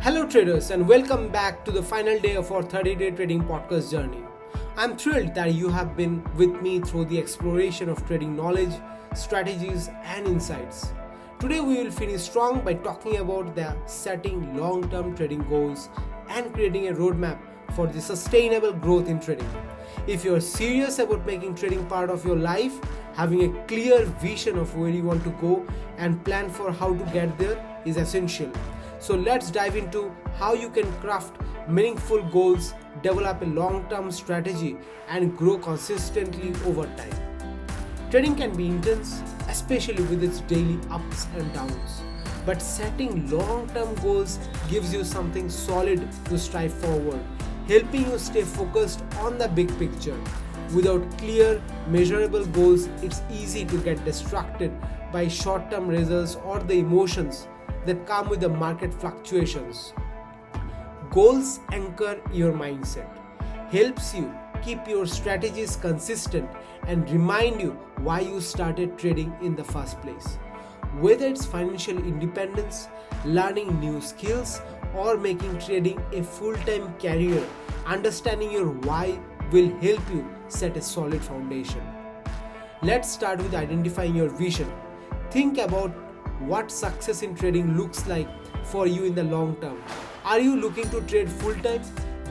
Hello traders and welcome back to the final day of our 30-day trading podcast journey. I'm thrilled that you have been with me through the exploration of trading knowledge, strategies and insights. Today we will finish strong by talking about the setting long-term trading goals and creating a roadmap for the sustainable growth in trading. If you're serious about making trading part of your life, having a clear vision of where you want to go and plan for how to get there is essential. So let's dive into how you can craft meaningful goals, develop a long-term strategy and grow consistently over time. Trading can be intense, especially with its daily ups and downs. But setting long-term goals gives you something solid to strive forward, helping you stay focused on the big picture. Without clear, measurable goals, it's easy to get distracted by short-term results or the emotions that come with the market fluctuations. Goals anchor your mindset, helps you keep your strategies consistent and remind you why you started trading in the first place. Whether it's financial independence, learning new skills, or making trading a full-time career, understanding your why will help you set a solid foundation. Let's start with identifying your vision. Think about what success in trading looks like for you in the long term. Are you looking to trade full-time,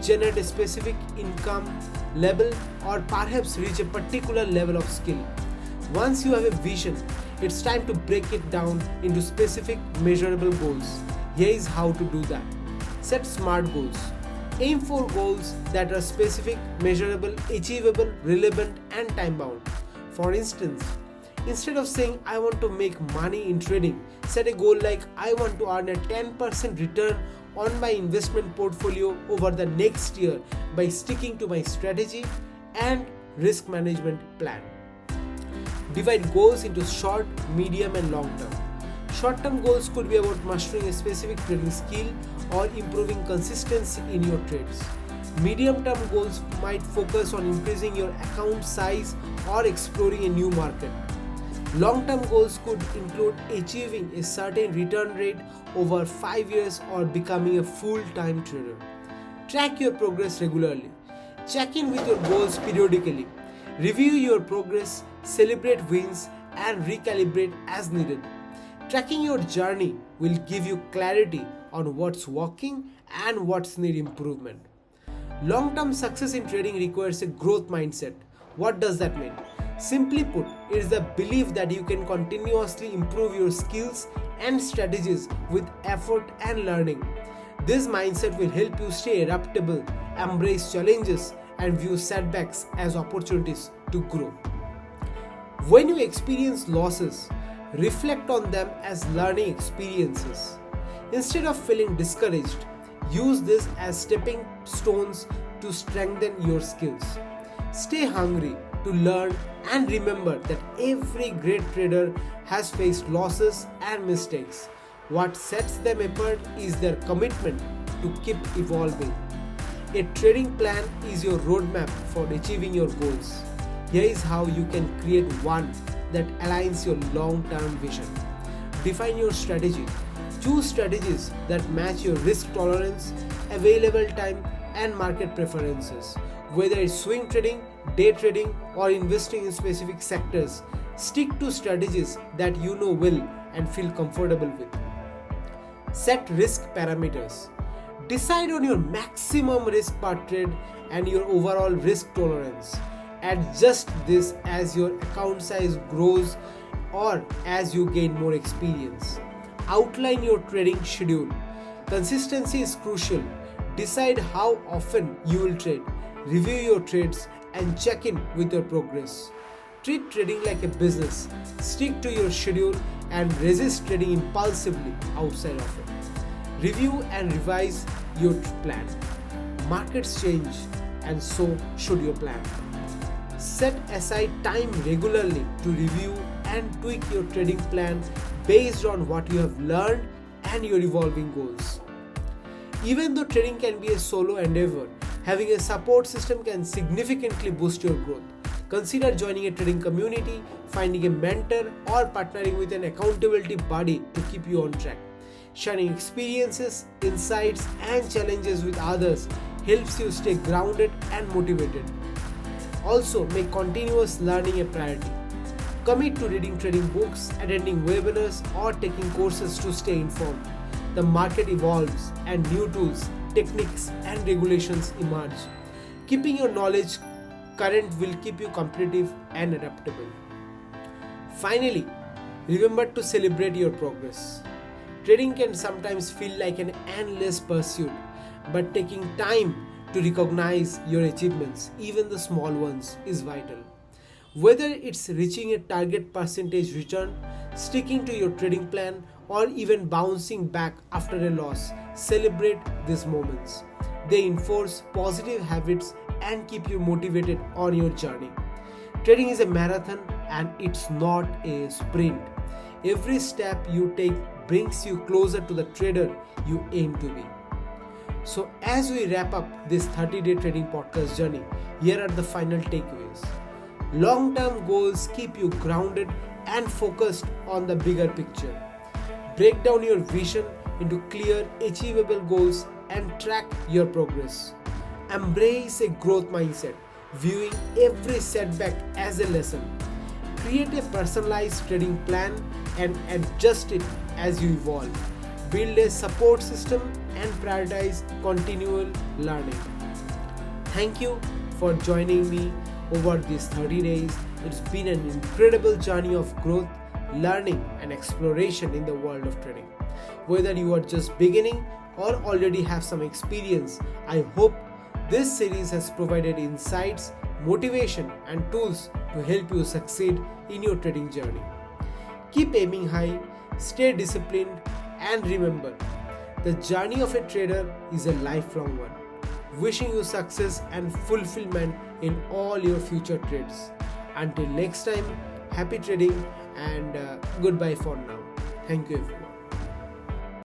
generate a specific income level, or perhaps reach a particular level of skill? Once you have a vision, it's time to break it down into specific, measurable goals. Here is how to do that. Set SMART goals. Aim for goals that are specific, measurable, achievable, relevant, and time-bound. For instance, instead of saying I want to make money in trading, set a goal like I want to earn a 10% return on my investment portfolio over the next year by sticking to my strategy and risk management plan. Divide goals into short, medium and long term. Short-term goals could be about mastering a specific trading skill or improving consistency in your trades. Medium-term goals might focus on increasing your account size or exploring a new market. Long-term goals could include achieving a certain return rate over 5 years or becoming a full-time trader. Track your progress regularly. Check in with your goals periodically. Review your progress, celebrate wins, and recalibrate as needed. Tracking your journey will give you clarity on what's working and what's need improvement. Long-term success in trading requires a growth mindset. What does that mean? Simply put, it is the belief that you can continuously improve your skills and strategies with effort and learning. This mindset will help you stay adaptable, embrace challenges, and view setbacks as opportunities to grow. When you experience losses, reflect on them as learning experiences. Instead of feeling discouraged, use this as stepping stones to strengthen your skills. Stay hungry to learn and remember that every great trader has faced losses and mistakes. What sets them apart is their commitment to keep evolving. A trading plan is your roadmap for achieving your goals. Here is how you can create one that aligns your long-term vision. Define your strategy. Choose strategies that match your risk tolerance, available time, and market preferences. Whether it's swing trading, day trading, or investing in specific sectors, stick to strategies that you know well and feel comfortable with. Set risk parameters. Decide on your maximum risk per trade and your overall risk tolerance. Adjust this as your account size grows or as you gain more experience. Outline your trading schedule. Consistency is crucial. Decide how often you will trade. Review your trades and check in with your progress. Treat trading like a business. Stick to your schedule and resist trading impulsively outside of it. Review and revise your plan. Markets change and so should your plan. Set aside time regularly to review and tweak your trading plan based on what you have learned and your evolving goals. Even though trading can be a solo endeavor, having a support system can significantly boost your growth. Consider joining a trading community, finding a mentor, or partnering with an accountability buddy to keep you on track. Sharing experiences, insights, and challenges with others helps you stay grounded and motivated. Also, make continuous learning a priority. Commit to reading trading books, attending webinars, or taking courses to stay informed. The market evolves and new tools, techniques, and regulations emerge. Keeping your knowledge current will keep you competitive and adaptable. Finally, remember to celebrate your progress. Trading can sometimes feel like an endless pursuit, but taking time to recognize your achievements, even the small ones, is vital. Whether it's reaching a target percentage return, sticking to your trading plan, or even bouncing back after a loss, celebrate these moments. They enforce positive habits and keep you motivated on your journey. Trading is a marathon and it's not a sprint. Every step you take brings you closer to the trader you aim to be. So, as we wrap up this 30-day trading podcast journey, here are the final takeaways. Long-term goals keep you grounded and focused on the bigger picture. Break down your vision into clear, achievable goals and track your progress. Embrace a growth mindset, viewing every setback as a lesson. Create a personalized trading plan and adjust it as you evolve. Build a support system and prioritize continual learning. Thank you for joining me over these 30 days. It's been an incredible journey of growth, learning, and exploration in the world of trading. Whether you are just beginning or already have some experience, I hope this series has provided insights, motivation, and tools to help you succeed in your trading journey. Keep aiming high, stay disciplined, and remember, the journey of a trader is a lifelong one. Wishing you success and fulfillment in all your future trades. Until next time, happy trading and goodbye for now. Thank you everyone.